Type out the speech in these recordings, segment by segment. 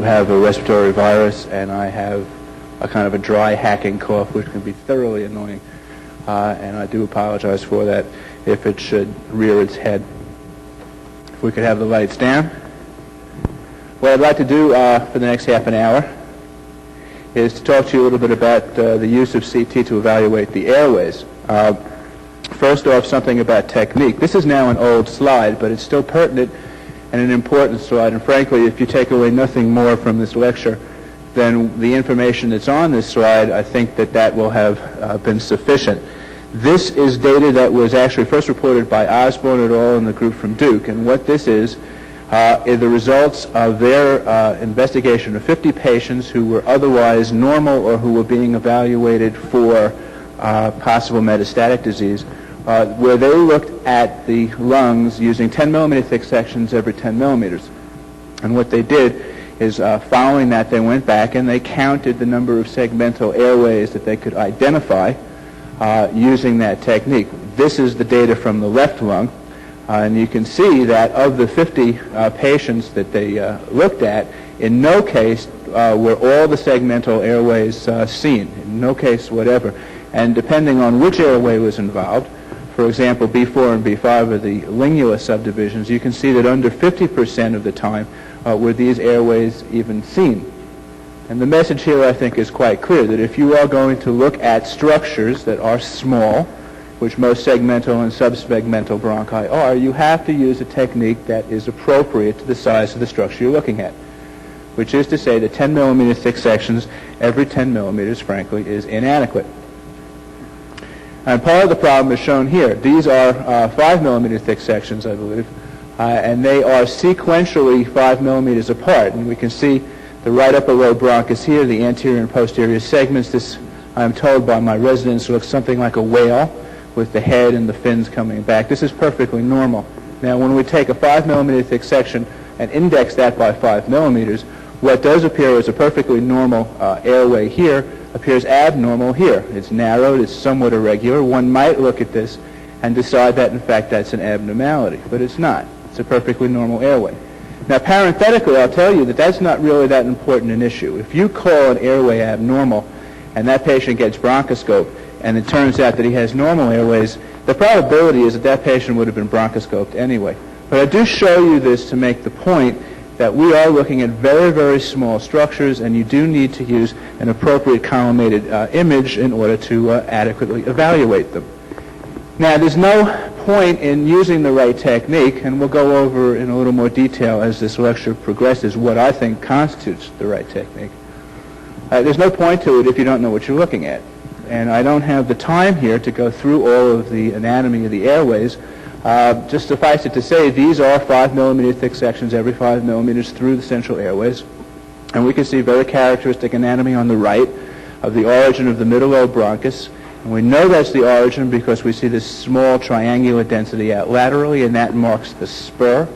have a respiratory virus, and I have a kind of a dry hacking cough, which can be thoroughly annoying, and I do apologize for that if it should rear its head. If we could have the lights down. What I'd like to do for the next half an hour is to talk to you a little bit about the use of CT to evaluate the airways. First off, something about technique. This is now an old slide, but it's still pertinent and an important slide. And frankly, if you take away nothing more from this lecture than the information that's on this slide, I think that that will have been sufficient. This is data that was actually first reported by Osborne et al. And the group from Duke. And what this is the results of their investigation of 50 patients who were otherwise normal or who were being evaluated for possible metastatic disease, where they looked at the lungs using 10 millimeter thick sections every 10 millimeters. And what they did is, following that, they went back and they counted the number of segmental airways that they could identify using that technique. This is the data from the left lung, and you can see that of the 50 patients that they looked at, in no case were all the segmental airways seen, in no case whatever. And depending on which airway was involved, for example, B4 and B5 are the lingula subdivisions, you can see that under 50% of the time were these airways even seen. And the message here, I think, is quite clear, that if you are going to look at structures that are small, which most segmental and subsegmental bronchi are, you have to use a technique that is appropriate to the size of the structure you're looking at, which is to say that 10 millimeter thick sections every 10 millimeters, frankly, is inadequate. And part of the problem is shown here. These are 5 millimeter thick sections, I believe, and they are sequentially 5 millimeters apart. And we can see the right upper lobe bronchus here, the anterior and posterior segments. This, I'm told by my residents, looks something like a whale with the head and the fins coming back. This is perfectly normal. Now, when we take a 5 millimeter thick section and index that by 5 millimeters, what does appear as a perfectly normal airway here appears abnormal here. It's narrowed, it's somewhat irregular. One might look at this and decide that, in fact, that's an abnormality, but it's not. It's a perfectly normal airway. Now, parenthetically, I'll tell you that that's not really that important an issue. If you call an airway abnormal and that patient gets bronchoscoped and it turns out that he has normal airways, the probability is that that patient would have been bronchoscoped anyway. But I do show you this to make the point that we are looking at very, very small structures, and you do need to use an appropriate collimated image in order to adequately evaluate them. Now, there's no point in using the right technique, and we'll go over in a little more detail as this lecture progresses what I think constitutes the right technique. There's no point to it if you don't know what you're looking at. And I don't have the time here to go through all of the anatomy of the airways. Just suffice it to say, these are 5 millimeter thick sections every 5 millimeters through the central airways. And we can see very characteristic anatomy on the right of the origin of the middle lobe bronchus. And we know that's the origin because we see this small triangular density out laterally, and that marks the spur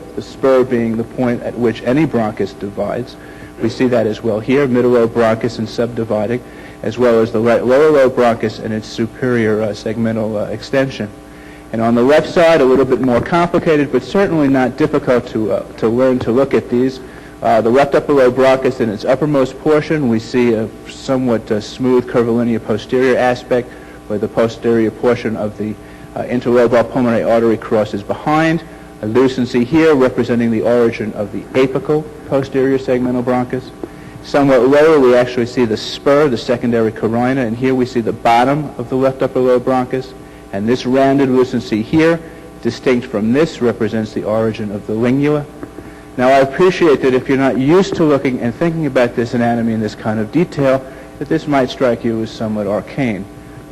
being the point at which any bronchus divides. We see that as well here, middle lobe bronchus and subdividing, as well as the right lower lobe bronchus and its superior segmental extension. And on the left side, a little bit more complicated, but certainly not difficult to learn to look at these. The left upper lobe bronchus in its uppermost portion, we see a somewhat smooth curvilinear posterior aspect where the posterior portion of the interlobal pulmonary artery crosses behind. A lucency here representing the origin of the apical posterior segmental bronchus. Somewhat lower, we actually see the spur, the secondary carina, and here we see the bottom of the left upper lobe bronchus. And this rounded lucency here, distinct from this, represents the origin of the lingula. Now, I appreciate that if you're not used to looking and thinking about this anatomy in this kind of detail, that this might strike you as somewhat arcane.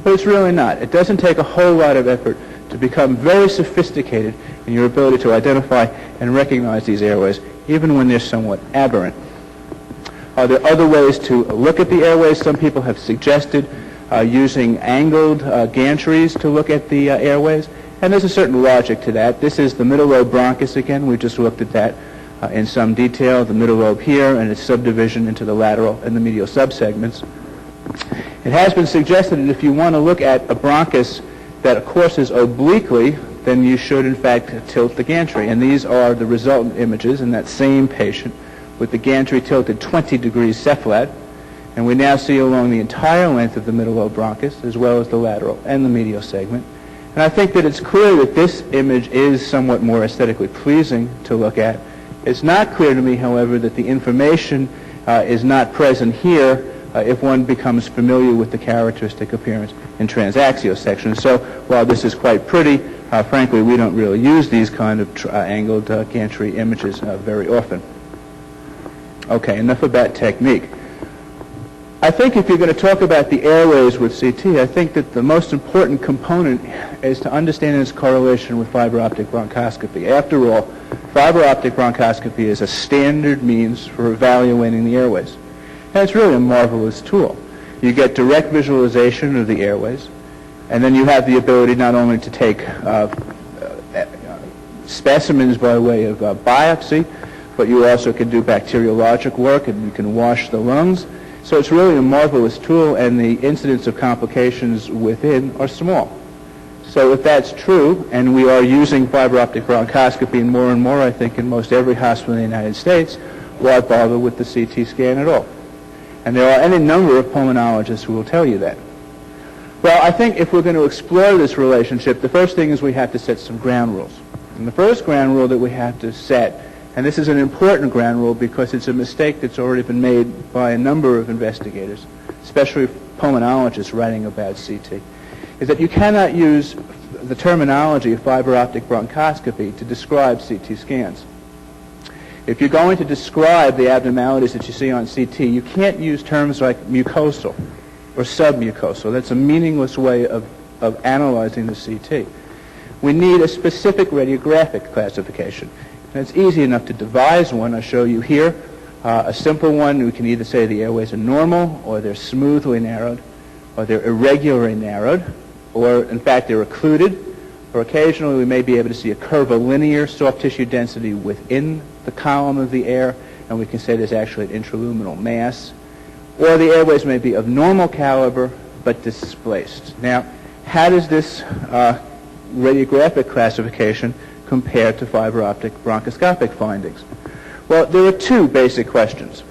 But it's really not. It doesn't take a whole lot of effort to become very sophisticated in your ability to identify and recognize these airways, even when they're somewhat aberrant. Are there other ways to look at the airways? Some people have suggested using angled gantries to look at the airways, and there's a certain logic to that. This is the middle lobe bronchus again. We just looked at that in some detail, the middle lobe here and its subdivision into the lateral and the medial subsegments. It has been suggested that if you want to look at a bronchus that courses obliquely, then you should in fact tilt the gantry, and these are the resultant images in that same patient with the gantry tilted 20 degrees cephalad, and we now see along the entire length of the middle lobe bronchus, as well as the lateral and the medial segment. And I think that it's clear that this image is somewhat more aesthetically pleasing to look at. It's not clear to me, however, that the information is not present here if one becomes familiar with the characteristic appearance in transaxial sections. So while this is quite pretty, frankly, we don't really use these kind of angled gantry images very often. Okay, enough about technique. I think if you're going to talk about the airways with CT, I think that the most important component is to understand its correlation with fiber optic bronchoscopy. After all, fiber optic bronchoscopy is a standard means for evaluating the airways. And it's really a marvelous tool. You get direct visualization of the airways, and then you have the ability not only to take specimens by way of biopsy, but you also can do bacteriologic work, and you can wash the lungs. So it's really a marvelous tool, and the incidence of complications within are small. So if that's true, and we are using fiber optic bronchoscopy more and more, I think, in most every hospital in the United States, why bother with the CT scan at all? And there are any number of pulmonologists who will tell you that. Well, I think if we're going to explore this relationship, the first thing is we have to set some ground rules. And the first ground rule that we have to set, and this is an important ground rule because it's a mistake that's already been made by a number of investigators, especially pulmonologists writing about CT, is that you cannot use the terminology of fiber optic bronchoscopy to describe CT scans. If you're going to describe the abnormalities that you see on CT, you can't use terms like mucosal or submucosal. That's a meaningless way of analyzing the CT. We need a specific radiographic classification. And it's easy enough to devise one. I'll show you here. A simple one, we can either say the airways are normal, or they're smoothly narrowed, or they're irregularly narrowed, or in fact they're occluded, or occasionally we may be able to see a curvilinear soft tissue density within the column of the air, and we can say there's actually an intraluminal mass. Or the airways may be of normal caliber, but displaced. Now, how does this radiographic classification compare to fiber optic bronchoscopic findings? Well, there are two basic questions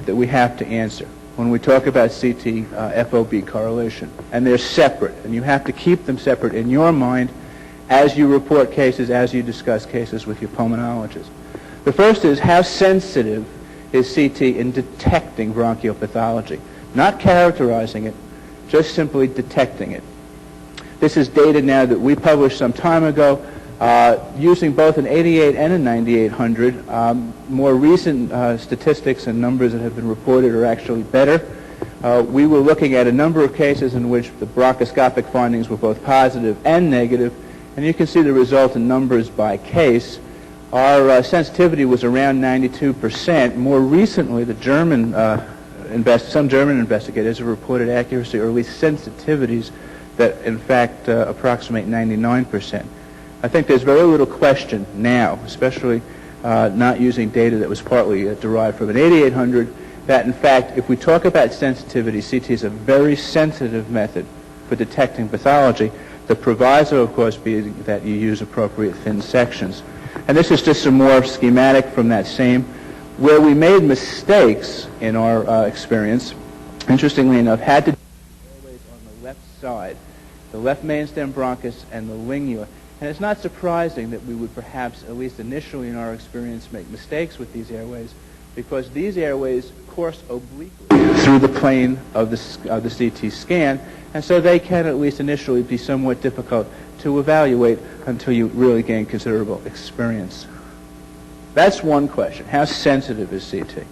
that we have to answer when we talk about CT FOB correlation, and they're separate, and you have to keep them separate in your mind as you report cases, as you discuss cases with your pulmonologist. The first is, how sensitive is CT in detecting bronchial pathology? Not characterizing it, just simply detecting it. This is data now that we published some time ago using both an 88 and a 9800. More recent statistics and numbers that have been reported are actually better. We were looking at a number of cases in which the bronchoscopic findings were both positive and negative, and you can see the result in numbers by case. Our sensitivity was around 92%. More recently, the some German investigators have reported accuracy, or at least sensitivities, that in fact approximate 99%. I think there's very little question now, especially not using data that was partly derived from an 8800, that in fact, if we talk about sensitivity, CT is a very sensitive method for detecting pathology. The proviso, of course, being that you use appropriate thin sections. And this is just some more schematic from that same. Where we made mistakes in our experience, interestingly enough, had to do with airways on the left side, the left mainstem bronchus and the lingua. And it's not surprising that we would perhaps, at least initially in our experience, make mistakes with these airways, because these airways course obliquely through the plane of the CT scan, and so they can at least initially be somewhat difficult to evaluate until you really gain considerable experience. That's one question. How sensitive is CT?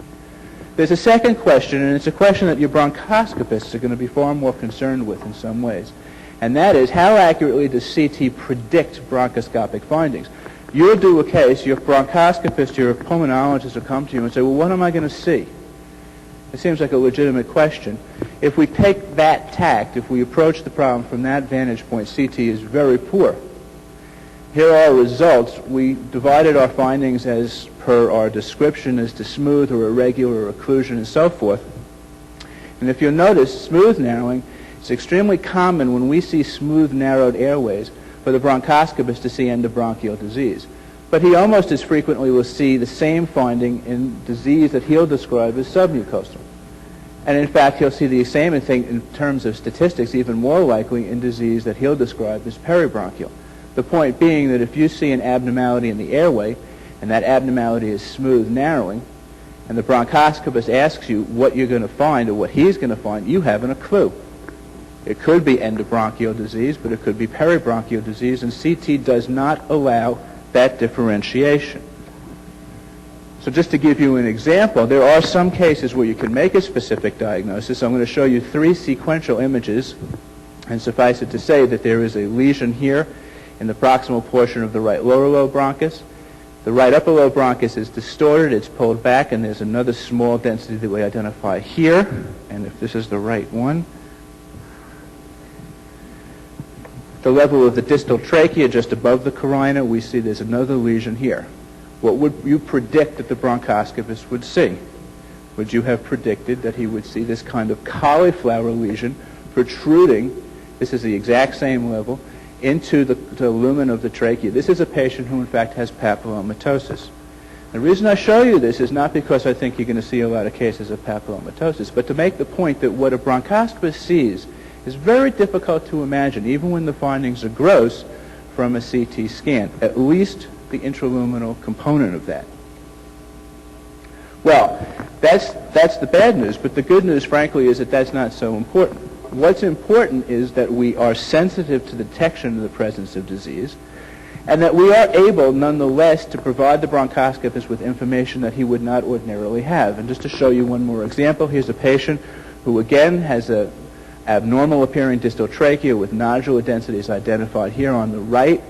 There's a second question, and it's a question that your bronchoscopists are going to be far more concerned with in some ways. And that is, how accurately does CT predict bronchoscopic findings? You'll do a case, your bronchoscopist, your pulmonologist will come to you and say, well, what am I going to see? It seems like a legitimate question. If we take that tact, if we approach the problem from that vantage point, CT is very poor. Here are our results. We divided our findings as per our description as to smooth or irregular or occlusion and so forth. And if you'll notice, smooth narrowing, it's extremely common when we see smooth narrowed airways for the bronchoscopist to see endobronchial disease. But he almost as frequently will see the same finding in disease that he'll describe as submucosal. And in fact, he'll see the same thing in terms of statistics, even more likely in disease that he'll describe as peribronchial. The point being that if you see an abnormality in the airway, and that abnormality is smooth narrowing, and the bronchoscopist asks you what you're going to find or what he's going to find, you haven't a clue. It could be endobronchial disease, but it could be peribronchial disease, and CT does not allow that differentiation. So just to give you an example, there are some cases where you can make a specific diagnosis. I'm going to show you 3 sequential images, and suffice it to say that there is a lesion here in the proximal portion of the right lower lobe bronchus. The right upper lobe bronchus is distorted, it's pulled back, and there's another small density that we identify here. And if this is the right one, the level of the distal trachea just above the carina, we see there's another lesion here. What would you predict that the bronchoscopist would see? Would you have predicted that he would see this kind of cauliflower lesion protruding, this is the exact same level, into the lumen of the trachea? This is a patient who in fact has papillomatosis. The reason I show you this is not because I think you're going to see a lot of cases of papillomatosis, but to make the point that what a bronchoscopist sees is very difficult to imagine, even when the findings are gross, from a CT scan, at least the intraluminal component of that. Well, that's the bad news, but the good news, frankly, is that that's not so important. What's important is that we are sensitive to the detection of the presence of disease, and that we are able, nonetheless, to provide the bronchoscopist with information that he would not ordinarily have. And just to show you one more example, here's a patient who, again, has a abnormal appearing distal trachea with nodular densities identified here on the right.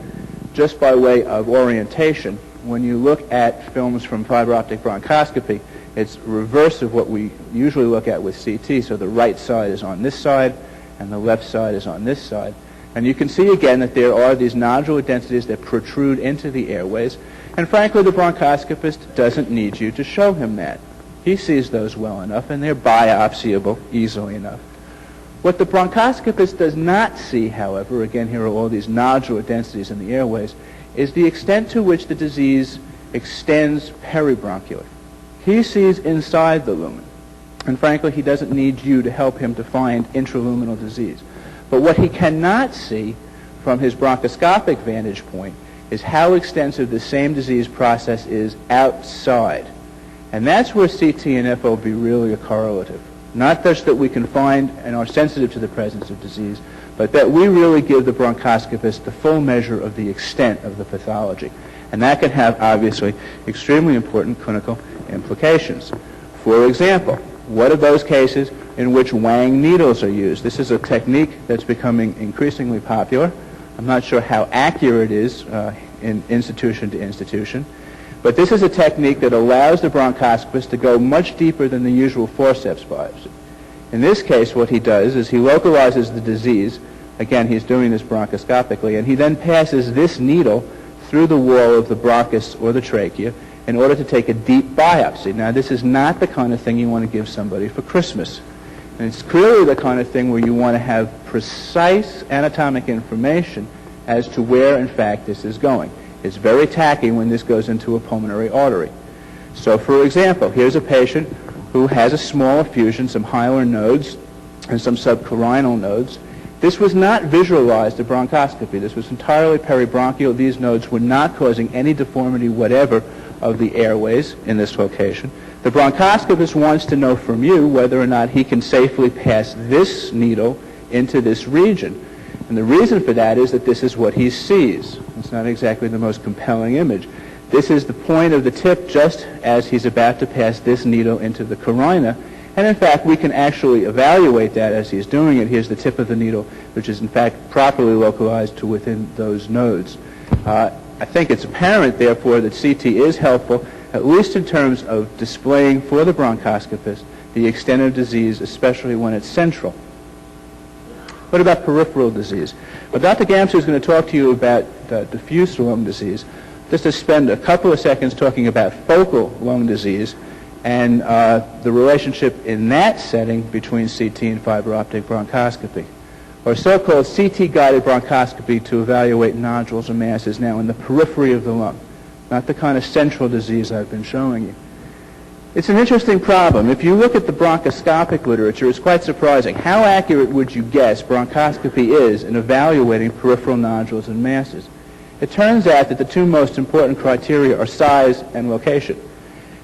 Just by way of orientation, when you look at films from fiber optic bronchoscopy, it's reverse of what we usually look at with CT. So the right side is on this side, and the left side is on this side. And you can see again that there are these nodular densities that protrude into the airways. And frankly, the bronchoscopist doesn't need you to show him that. He sees those well enough, and they're biopsiable easily enough. What the bronchoscopist does not see, however, again, here are all these nodular densities in the airways, is the extent to which the disease extends peribronchially. He sees inside the lumen, and frankly, he doesn't need you to help him to find intraluminal disease. But what he cannot see from his bronchoscopic vantage point is how extensive the same disease process is outside. And that's where CT and FOB really are correlative. Not just that we can find and are sensitive to the presence of disease, but that we really give the bronchoscopist the full measure of the extent of the pathology. And that can have, obviously, extremely important clinical implications. For example, what are those cases in which Wang needles are used? This is a technique that's becoming increasingly popular. I'm not sure how accurate it is in institution to institution, but this is a technique that allows the bronchoscopist to go much deeper than the usual forceps biopsy. In this case, what he does is he localizes the disease. Again, he's doing this bronchoscopically, and he then passes this needle through the wall of the bronchus or the trachea in order to take a deep biopsy. Now, this is not the kind of thing you want to give somebody for Christmas. And it's clearly the kind of thing where you want to have precise anatomic information as to where, in fact, this is going. It's very tacky when this goes into a pulmonary artery. So, for example, here's a patient who has a small effusion, some hilar nodes and some subcarinal nodes. This was not visualized at bronchoscopy. This was entirely peribronchial. These nodes were not causing any deformity whatever of the airways in this location. The bronchoscopist wants to know from you whether or not he can safely pass this needle into this region. And the reason for that is that this is what he sees. It's not exactly the most compelling image. This is the point of the tip just as he's about to pass this needle into the carina. And in fact, we can actually evaluate that as he's doing it. Here's the tip of the needle, which is in fact properly localized to within those nodes. I think it's apparent, therefore, that CT is helpful, at least in terms of displaying for the bronchoscopist the extent of disease, especially when it's central. What about peripheral disease? Well, Dr. Gamser is going to talk to you about diffuse lung disease. Just to spend a couple of seconds talking about focal lung disease and the relationship in that setting between CT and fiber optic bronchoscopy, or so-called CT-guided bronchoscopy to evaluate nodules or masses now in the periphery of the lung. not the kind of central disease I've been showing you. It's an interesting problem. If you look at the bronchoscopic literature, it's quite surprising. How accurate would you guess bronchoscopy is in evaluating peripheral nodules and masses? It turns out that the two most important criteria are size and location.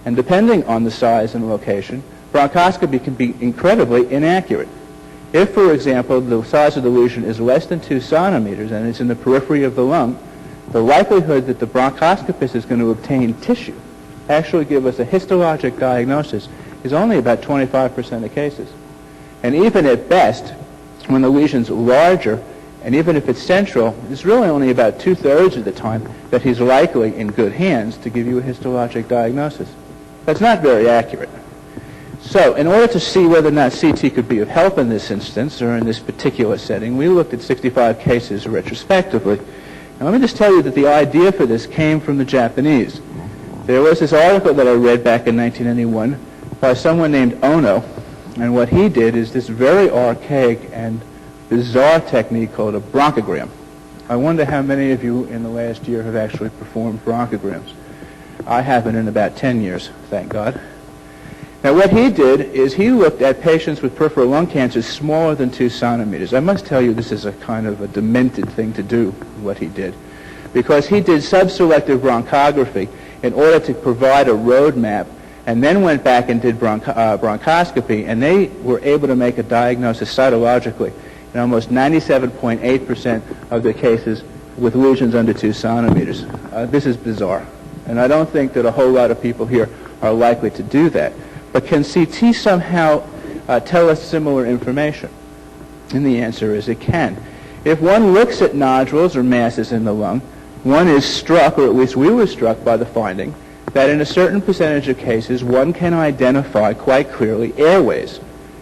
And depending on the size and location, bronchoscopy can be incredibly inaccurate. If, for example, the size of the lesion is less than 2 centimeters and it's in the periphery of the lung, the likelihood that the bronchoscopist is going to obtain tissue, actually give us a histologic diagnosis, is only about 25% of cases. And even at best, when the lesion's larger, and even if it's central, it's really only about 2/3 of the time that he's likely in good hands to give you a histologic diagnosis. That's not very accurate. So in order to see whether or not CT could be of help in this instance or in this particular setting, we looked at 65 cases retrospectively. And let me just tell you that the idea for this came from the Japanese. There was this article that I read back in 1991 by someone named Ono, and what he did is this very archaic and bizarre technique called a bronchogram. I wonder how many of you in the last year have actually performed bronchograms. I haven't in about 10 years, thank God. Now what he did is he looked at patients with peripheral lung cancer smaller than 2 centimeters. I must tell you this is a kind of a demented thing to do, what he did, because he did subselective bronchography in order to provide a roadmap, and then went back and did bronchoscopy, and they were able to make a diagnosis cytologically in almost 97.8% of the cases with lesions under 2 centimeters. This is bizarre, and I don't think that a whole lot of people here are likely to do that. But can CT somehow tell us similar information? And the answer is it can. If one looks at nodules or masses in the lung, one is struck, or at least we were struck by the finding, that in a certain percentage of cases, one can identify quite clearly airways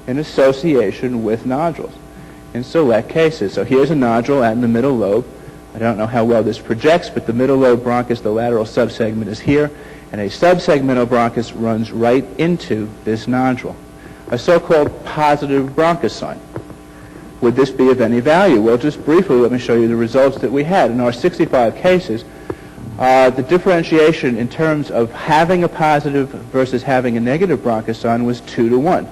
in association with nodules in select cases. So here's a nodule out in the middle lobe. I don't know how well this projects, but the middle lobe bronchus, the lateral subsegment, is here, and a subsegmental bronchus runs right into this nodule, a so-called positive bronchus sign. Would this be of any value? Well, just briefly, let me show you the results that we had. In our 65 cases, the differentiation in terms of having a positive versus having a negative bronchus sign was 2-to-1,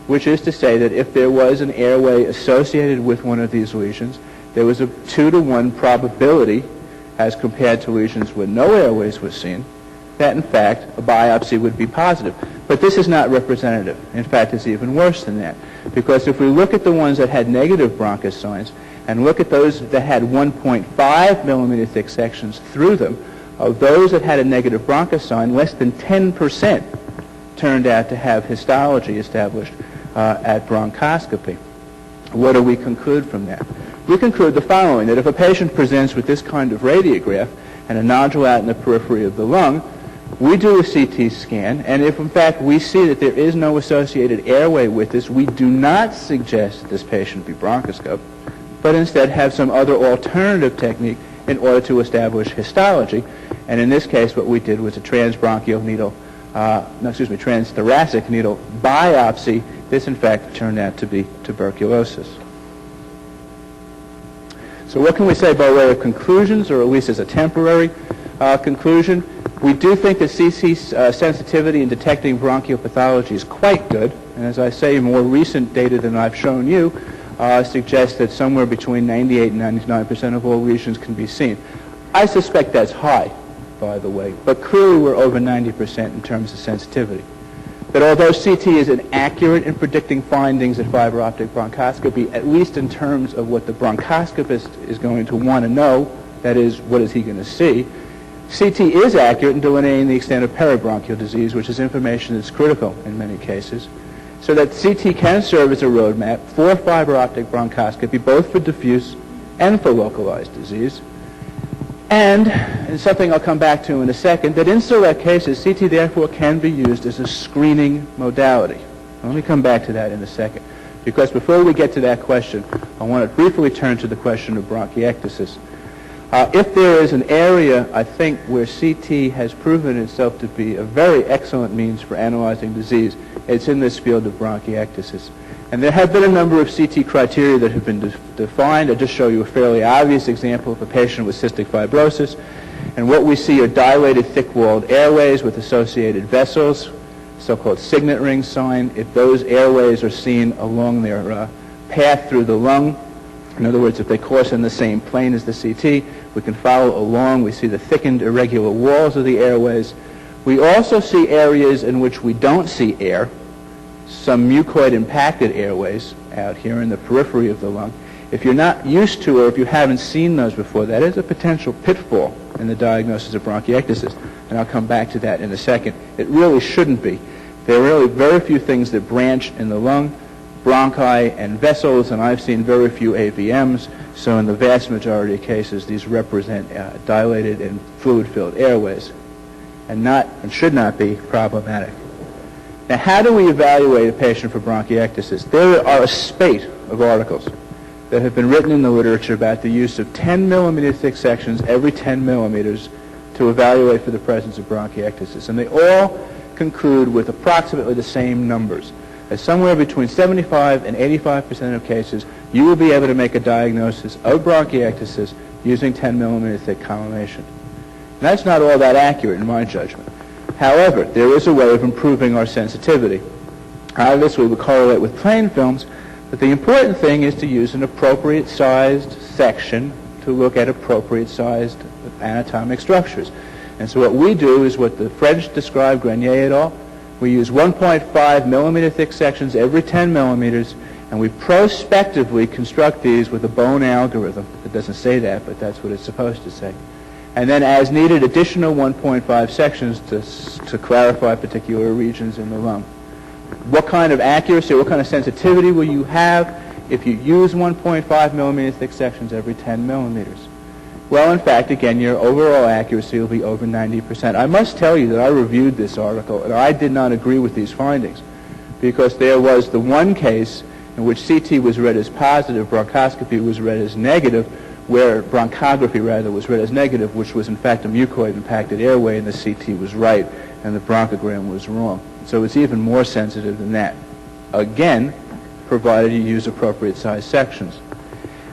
which is to say that if there was an airway associated with one of these lesions, there was a 2-to-1 probability, as compared to lesions where no airways was seen, that in fact a biopsy would be positive. But this is not representative. In fact, it's even worse than that. Because if we look at the ones that had negative bronchus signs and look at those that had 1.5 millimeter thick sections through them, of those that had a negative bronchus sign, less than 10% turned out to have histology established at bronchoscopy. What do we conclude from that? We conclude the following, that if a patient presents with this kind of radiograph and a nodule out in the periphery of the lung, we do a CT scan, and if in fact we see that there is no associated airway with this, we do not suggest that this patient be bronchoscoped, but instead have some other alternative technique in order to establish histology. And in this case, what we did was a transthoracic needle biopsy. This in fact turned out to be tuberculosis. So what can we say by way of conclusions, or at least as a temporary conclusion? We do think that CT sensitivity in detecting bronchial pathology is quite good, and as I say, more recent data than I've shown you suggests that somewhere between 98 and 99% of all lesions can be seen. I suspect that's high, by the way, but clearly we're over 90% in terms of sensitivity. That although CT is inaccurate in predicting findings at fiber optic bronchoscopy, at least in terms of what the bronchoscopist is going to want to know, that is, what is he going to see, CT is accurate in delineating the extent of peribronchial disease, which is information that's critical in many cases, so that CT can serve as a roadmap for fiber optic bronchoscopy, both for diffuse and for localized disease. And something I'll come back to in a second, that in select cases, CT therefore can be used as a screening modality. Let me come back to that in a second, because before we get to that question, I want to briefly turn to the question of bronchiectasis. If there is an area, I think, where CT has proven itself to be a very excellent means for analyzing disease, it's in this field of bronchiectasis. And there have been a number of CT criteria that have been defined. I'll just show you a fairly obvious example of a patient with cystic fibrosis. And what we see are dilated, thick-walled airways with associated vessels, so-called signet ring sign. If those airways are seen along their path through the lung, in other words, if they course in the same plane as the CT, we can follow along. We see the thickened, irregular walls of the airways. We also see areas in which we don't see air, some mucoid-impacted airways out here in the periphery of the lung. If you're not used to or if you haven't seen those before, that is a potential pitfall in the diagnosis of bronchiectasis, and I'll come back to that in a second. It really shouldn't be. There are really very few things that branch in the lung, bronchi and vessels, and I've seen very few AVMs, so in the vast majority of cases, these represent dilated and fluid-filled airways, and should not be problematic. Now, how do we evaluate a patient for bronchiectasis? There are a spate of articles that have been written in the literature about the use of 10 millimeter thick sections every 10 millimeters to evaluate for the presence of bronchiectasis, and they all conclude with approximately the same numbers. Somewhere between 75 and 85% of cases, you will be able to make a diagnosis of bronchiectasis using 10 millimeter thick collimation. And that's not all that accurate in my judgment. However, there is a way of improving our sensitivity. Obviously, we correlate with plain films, but the important thing is to use an appropriate sized section to look at appropriate sized anatomic structures. And so what we do is what the French described, Grenier et al. We use 1.5 millimeter thick sections every 10 millimeters, and we prospectively construct these with a bone algorithm. It doesn't say that, but that's what it's supposed to say. And then as needed, additional 1.5 sections to clarify particular regions in the lung. What kind of accuracy, what kind of sensitivity will you have if you use 1.5 millimeter thick sections every 10 millimeters? Well, in fact, again, your overall accuracy will be over 90%. I must tell you that I reviewed this article, and I did not agree with these findings because there was the one case in which CT was read as positive, bronchoscopy was read as negative, where bronchography, rather, was read as negative, which was, in fact, a mucoid-impacted airway, and the CT was right, and the bronchogram was wrong. So it's even more sensitive than that. Again, provided you use appropriate size sections.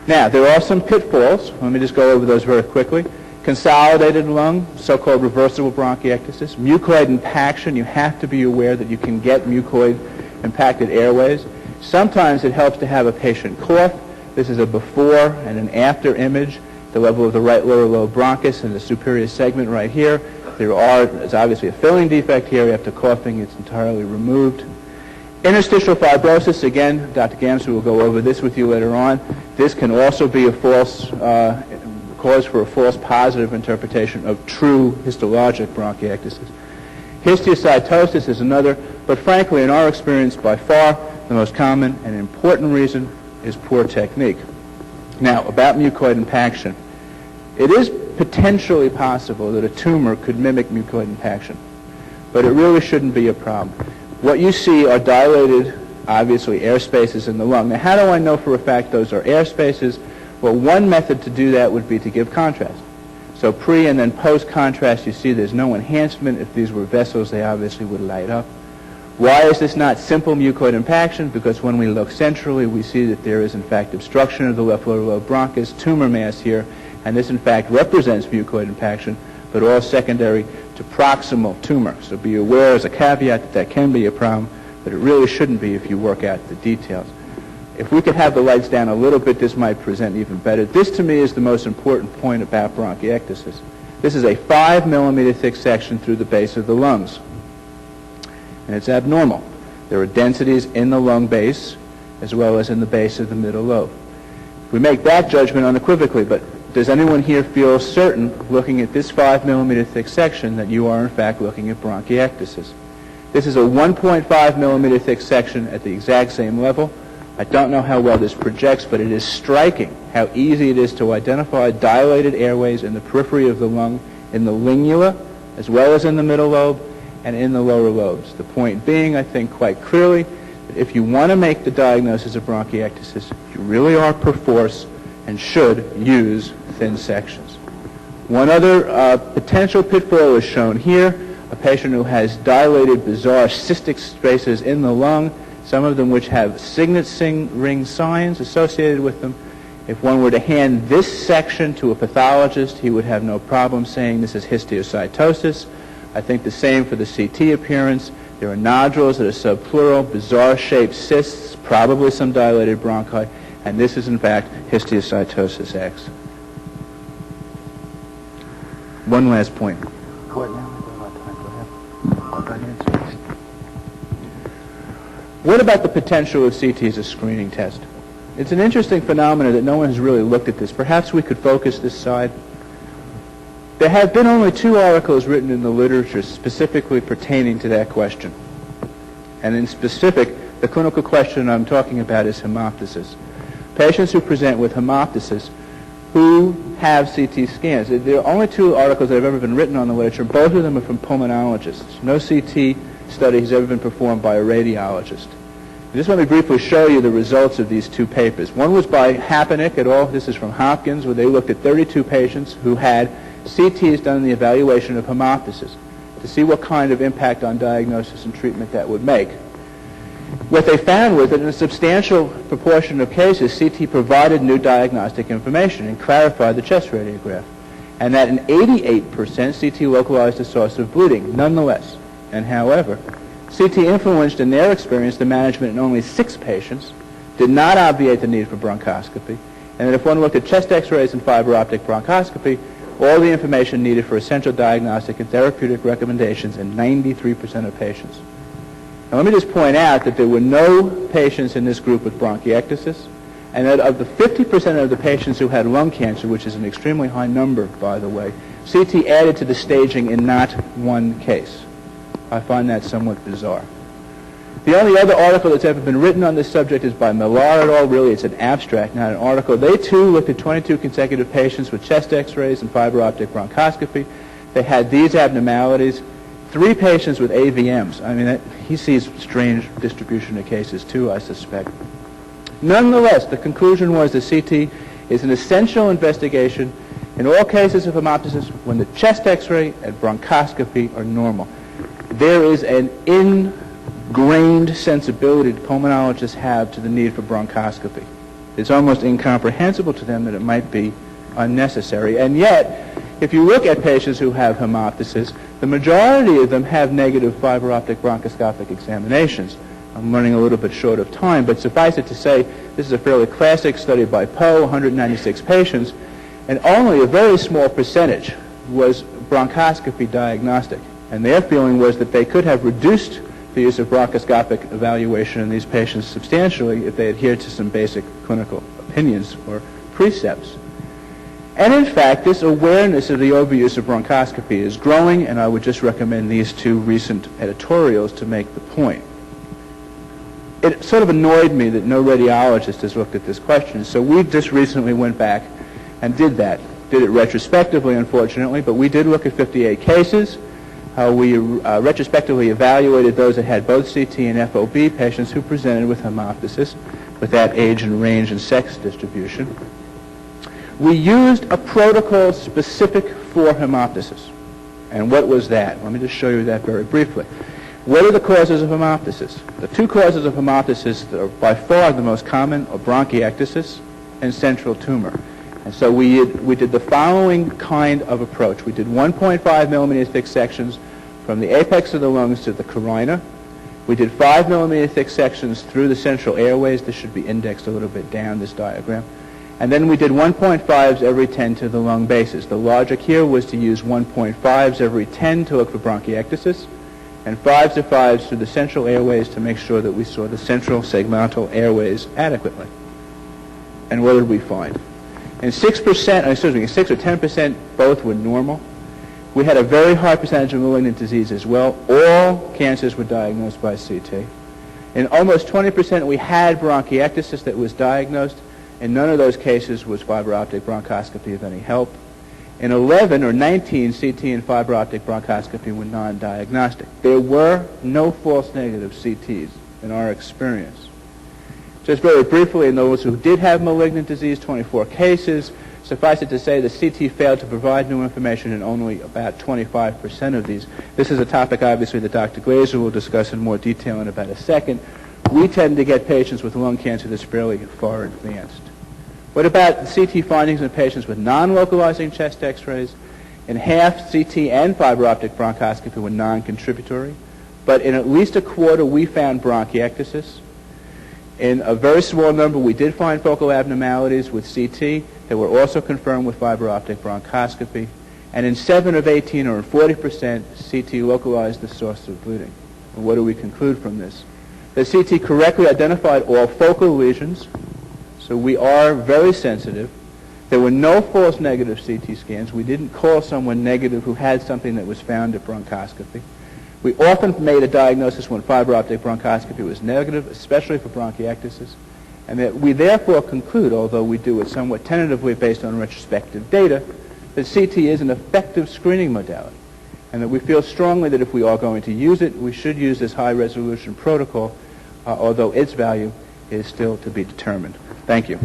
Now, there are some pitfalls. Let me just go over those very quickly. Consolidated lung, so-called reversible bronchiectasis. Mucoid impaction, you have to be aware that you can get mucoid-impacted airways. Sometimes it helps to have a patient cough. This is a before and an after image, the level of the right lower lobe bronchus and the superior segment right here. There's obviously a filling defect here. After coughing, it's entirely removed. Interstitial fibrosis, again, Dr. Gamsey will go over this with you later on. This can also be a false cause for a false positive interpretation of true histologic bronchiectasis. Histiocytosis is another, but frankly, in our experience, by far the most common and important reason is poor technique. Now, about mucoid impaction. It is potentially possible that a tumor could mimic mucoid impaction, but it really shouldn't be a problem. What you see are dilated, obviously, air spaces in the lung. Now, how do I know for a fact those are air spaces? Well, one method to do that would be to give contrast. So pre and then post contrast, you see there's no enhancement. If these were vessels, they obviously would light up. Why is this not simple mucoid impaction? Because when we look centrally, we see that there is, in fact, obstruction of the left lower lobe bronchus, tumor mass here, and this, in fact, represents mucoid impaction, but all secondary to proximal tumor. So be aware as a caveat that that can be a problem, but it really shouldn't be if you work out the details. If we could have the lights down a little bit, this might present even better. This, to me, is the most important point about bronchiectasis. This is a 5 millimeter thick section through the base of the lungs, and it's abnormal. There are densities in the lung base as well as in the base of the middle lobe. We make that judgment unequivocally, but does anyone here feel certain, looking at this 5 millimeter thick section, that you are in fact looking at bronchiectasis? This is a 1.5 millimeter thick section at the exact same level. I don't know how well this projects, but it is striking how easy it is to identify dilated airways in the periphery of the lung, in the lingula, as well as in the middle lobe and in the lower lobes. The point being, I think quite clearly, that if you want to make the diagnosis of bronchiectasis, you really are perforce and should use thin sections. One other potential pitfall is shown here, a patient who has dilated, bizarre cystic spaces in the lung, some of them which have signet ring signs associated with them, If one were to hand this section to a pathologist, he would have no problem saying this is histiocytosis. I think the same for the CT appearance. There are nodules that are subpleural, bizarre-shaped cysts, probably some dilated bronchi, and this is, in fact, histiocytosis X. One last point. What about the potential of CT as a screening test? It's an interesting phenomenon that no one has really looked at this. Perhaps we could focus this side. There have been only 2 articles written in the literature specifically pertaining to that question. And in specific, the clinical question I'm talking about is hemoptysis. Patients who present with hemoptysis who have CT scans. There are only 2 articles that have ever been written on the literature. Both of them are from pulmonologists. No CT study has ever been performed by a radiologist. I just want to briefly show you the results of these 2 papers. One was by Haponick et al. This is from Hopkins, where they looked at 32 patients who had CTs done in the evaluation of hemoptysis to see what kind of impact on diagnosis and treatment that would make. What they found was that in a substantial proportion of cases, CT provided new diagnostic information and clarified the chest radiograph, and that in 88% CT localized the source of bleeding, nonetheless. And however, CT influenced in their experience the management in only 6 patients, did not obviate the need for bronchoscopy, and that if one looked at chest x-rays and fiber optic bronchoscopy, all the information needed for essential diagnostic and therapeutic recommendations in 93% of patients. Now let me just point out that there were no patients in this group with bronchiectasis, and that of the 50% of the patients who had lung cancer, which is an extremely high number, by the way, CT added to the staging in not one case. I find that somewhat bizarre. The only other article that's ever been written on this subject is by Millar et al. Really, it's an abstract, not an article. They, too, looked at 22 consecutive patients with chest x-rays and fiber optic bronchoscopy. They had these abnormalities. 3 patients with AVMs. I mean, he sees strange distribution of cases, too, I suspect. Nonetheless, the conclusion was that CT is an essential investigation in all cases of hemoptysis when the chest x-ray and bronchoscopy are normal. There is an ingrained sensibility that pulmonologists have to the need for bronchoscopy. It's almost incomprehensible to them that it might be unnecessary. And yet, if you look at patients who have hemoptysis, the majority of them have negative fiber optic bronchoscopic examinations. I'm running a little bit short of time, but suffice it to say, this is a fairly classic study by Poe, 196 patients, and only a very small percentage was bronchoscopy diagnostic. And their feeling was that they could have reduced the use of bronchoscopic evaluation in these patients substantially if they adhered to some basic clinical opinions or precepts. And in fact, this awareness of the overuse of bronchoscopy is growing, and I would just recommend these 2 recent editorials to make the point. It sort of annoyed me that no radiologist has looked at this question, so we just recently went back and did that. Did it retrospectively, unfortunately, but we did look at 58 cases. We retrospectively evaluated those that had both CT and FOB patients who presented with hemoptysis with that age and range and sex distribution. We used a protocol specific for hemoptysis. And what was that? Let me just show you that very briefly. What are the causes of hemoptysis? The 2 causes of hemoptysis that are by far the most common are bronchiectasis and central tumor. And so we did the following kind of approach. We did 1.5 millimeter thick sections from the apex of the lungs to the carina. We did 5 millimeter thick sections through the central airways. This should be indexed a little bit down, this diagram. And then we did 1.5s every 10 to the lung bases. The logic here was to use 1.5s every 10 to look for bronchiectasis, and 5s to 5s through the central airways to make sure that we saw the central segmental airways adequately. And what did we find? In 6 or 10%, both were normal. We had a very high percentage of malignant disease as well. All cancers were diagnosed by CT. In almost 20%, we had bronchiectasis that was diagnosed. In none of those cases was fiber optic bronchoscopy of any help. In 11 or 19, CT and fiber optic bronchoscopy were non-diagnostic. There were no false negative CTs in our experience. Just very briefly, in those who did have malignant disease, 24 cases. Suffice it to say, the CT failed to provide new information in only about 25% of these. This is a topic, obviously, that Dr. Glazer will discuss in more detail in about a second. We tend to get patients with lung cancer that's fairly far advanced. What about CT findings in patients with non-localizing chest x-rays? In half, CT and fiber optic bronchoscopy were non-contributory, but in at least a quarter, we found bronchiectasis. In a very small number, we did find focal abnormalities with CT that were also confirmed with fiber optic bronchoscopy. And in 7 of 18, or in 40%, CT localized the source of bleeding. And what do we conclude from this? The CT correctly identified all focal lesions, so we are very sensitive. There were no false negative CT scans. We didn't call someone negative who had something that was found at bronchoscopy. We often made a diagnosis when fiber optic bronchoscopy was negative, especially for bronchiectasis, and that we therefore conclude, although we do it somewhat tentatively based on retrospective data, that CT is an effective screening modality, and that we feel strongly that if we are going to use it, we should use this high-resolution protocol, although its value is still to be determined. Thank you.